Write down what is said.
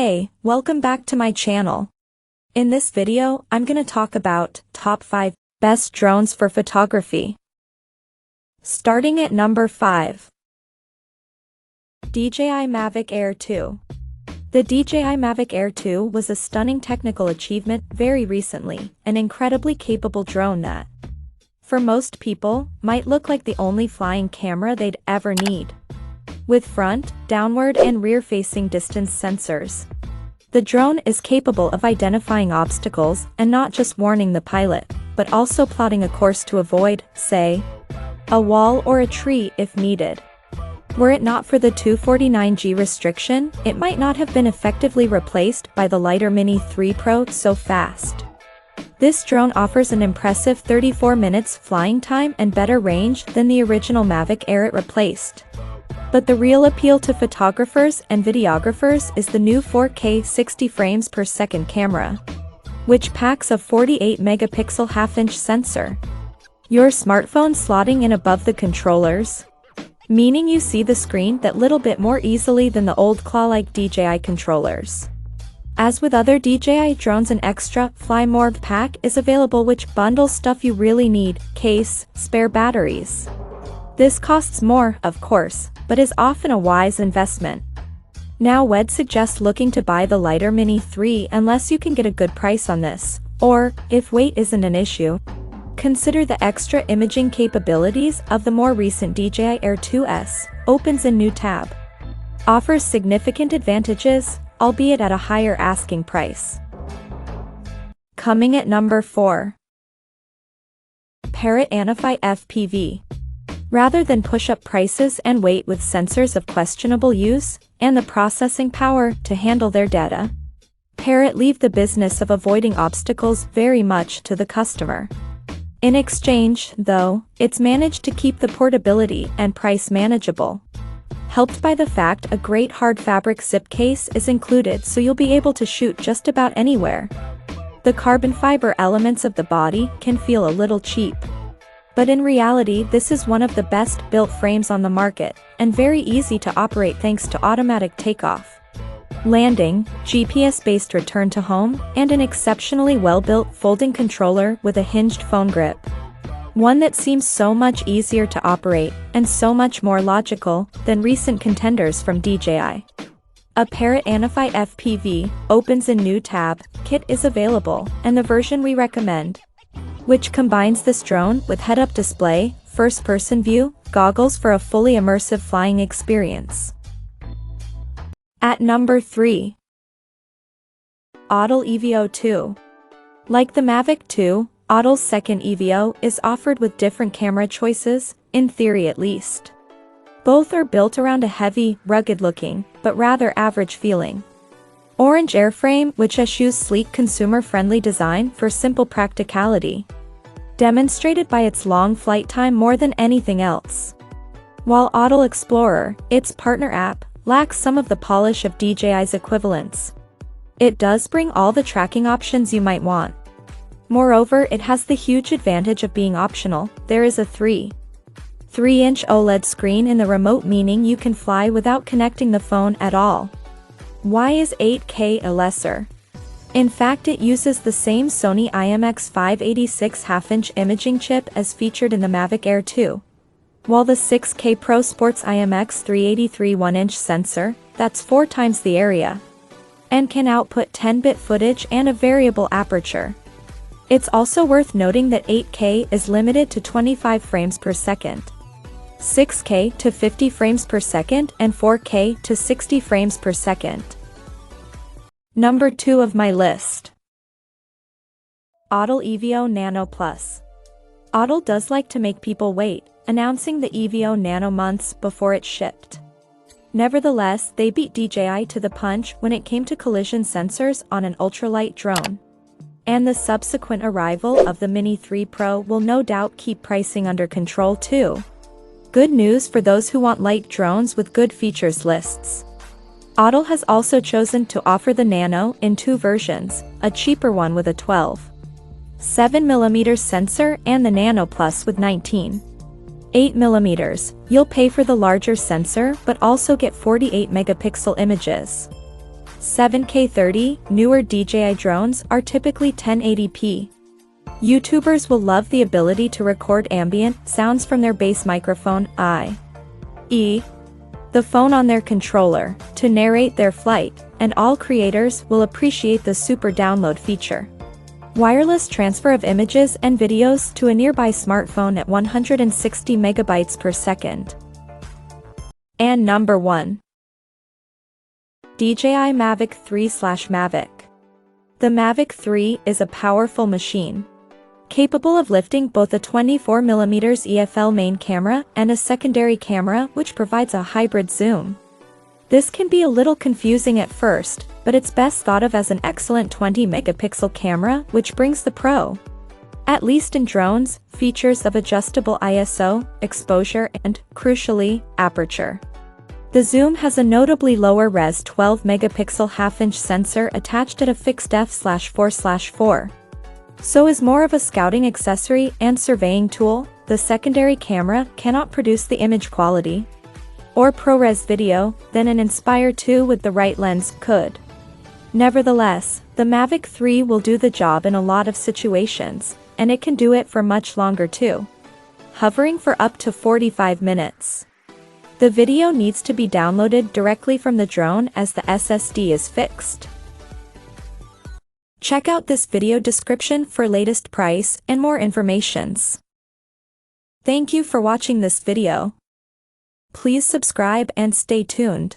Hey, welcome back to my channel. In this video, I'm gonna talk about top 5 best drones for photography. Starting at number 5. DJI Mavic Air 2. The DJI Mavic Air 2 was a stunning technical achievement very recently, an incredibly capable drone that, for most people, might look like the only flying camera they'd ever need. With front, downward and rear-facing distance sensors, the drone is capable of identifying obstacles and not just warning the pilot, but also plotting a course to avoid, say, a wall or a tree if needed. Were it not for the 249G restriction, it might not have been effectively replaced by the lighter Mini 3 Pro so fast. This drone offers an impressive 34 minutes flying time and better range than the original Mavic Air it replaced. But the real appeal to photographers and videographers is the new 4K 60 frames per second camera, which packs a 48 megapixel half-inch sensor. Your smartphone slotting in above the controllers, meaning you see the screen that little bit more easily than the old claw-like DJI controllers. As with other DJI drones, an extra Fly More pack is available which bundles stuff you really need: case, spare batteries. This costs more, of course, but is often a wise investment. Now I'd suggest looking to buy the lighter Mini 3 unless you can get a good price on this, or, if weight isn't an issue, consider the extra imaging capabilities of the more recent DJI Air 2S, opens a new tab. Offers significant advantages, albeit at a higher asking price. Coming at number 4. Parrot Anify FPV. Rather than push up prices and wait with sensors of questionable use, and the processing power to handle their data, Parrot leave the business of avoiding obstacles very much to the customer. In exchange, though, it's managed to keep the portability and price manageable. Helped by the fact a great hard fabric zip case is included, so you'll be able to shoot just about anywhere. The carbon fiber elements of the body can feel a little cheap, but in reality this is one of the best built frames on the market, and very easy to operate thanks to automatic takeoff, landing, GPS-based return to home, and an exceptionally well-built folding controller with a hinged phone grip. One that seems so much easier to operate, and so much more logical, than recent contenders from DJI. A Parrot Anify FPV, opens a new tab, kit is available, and the version we recommend, which combines this drone with head-up display, first-person view, goggles for a fully immersive flying experience. At number 3. Autel Evo 2. Like the Mavic 2, Autel's second Evo is offered with different camera choices, in theory at least. Both are built around a heavy, rugged-looking, but rather average-feeling orange airframe, which eschews sleek consumer-friendly design for simple practicality, demonstrated by its long flight time more than anything else. While Autel Explorer, its partner app, lacks some of the polish of DJI's equivalents, it does bring all the tracking options you might want. Moreover, it has the huge advantage of being optional. There is a 3.3-inch OLED screen in the remote, meaning you can fly without connecting the phone at all. Why is 8K a lesser? In fact, it uses the same Sony IMX586 half-inch imaging chip as featured in the Mavic Air 2, while the 6K Pro sports IMX383 1-inch sensor, that's 4 times the area, and can output 10-bit footage and a variable aperture. It's also worth noting that 8K is limited to 25 frames per second, 6K to 50 frames per second, and 4K to 60 frames per second. Number 2 of my list. Autel Evo Nano Plus. Autel does like to make people wait, announcing the Evo Nano months before it shipped. Nevertheless, they beat DJI to the punch when it came to collision sensors on an ultralight drone. And the subsequent arrival of the Mini 3 Pro will no doubt keep pricing under control too. Good news for those who want light drones with good features lists. Autel has also chosen to offer the Nano in 2 versions, a cheaper one with a 12.7mm sensor and the Nano Plus with 19.8mm. You'll pay for the larger sensor but also get 48 megapixel images. 7K 30, newer DJI drones are typically 1080p. YouTubers will love the ability to record ambient sounds from their base microphone, i.e. the phone on their controller, to narrate their flight, and all creators will appreciate the super download feature. Wireless transfer of images and videos to a nearby smartphone at 160 megabytes per second. And number 1. DJI Mavic 3/Mavic. The Mavic 3 is a powerful machine, capable of lifting both a 24mm EFL main camera and a secondary camera which provides a hybrid zoom. This can be a little confusing at first, but it's best thought of as an excellent 20-megapixel camera which brings the pro, at least in drones, features of adjustable ISO, exposure and, crucially, aperture. The zoom has a notably lower res 12-megapixel half-inch sensor attached at a fixed f/4/4. So is more of a scouting accessory and surveying tool. The secondary camera cannot produce the image quality or ProRes video than an Inspire 2 with the right lens could. Nevertheless, the Mavic 3 will do the job in a lot of situations, and it can do it for much longer too, hovering for up to 45 minutes. The video needs to be downloaded directly from the drone as the SSD is fixed. Check out this video description for latest price and more informations. Thank you for watching this video. Please subscribe and stay tuned.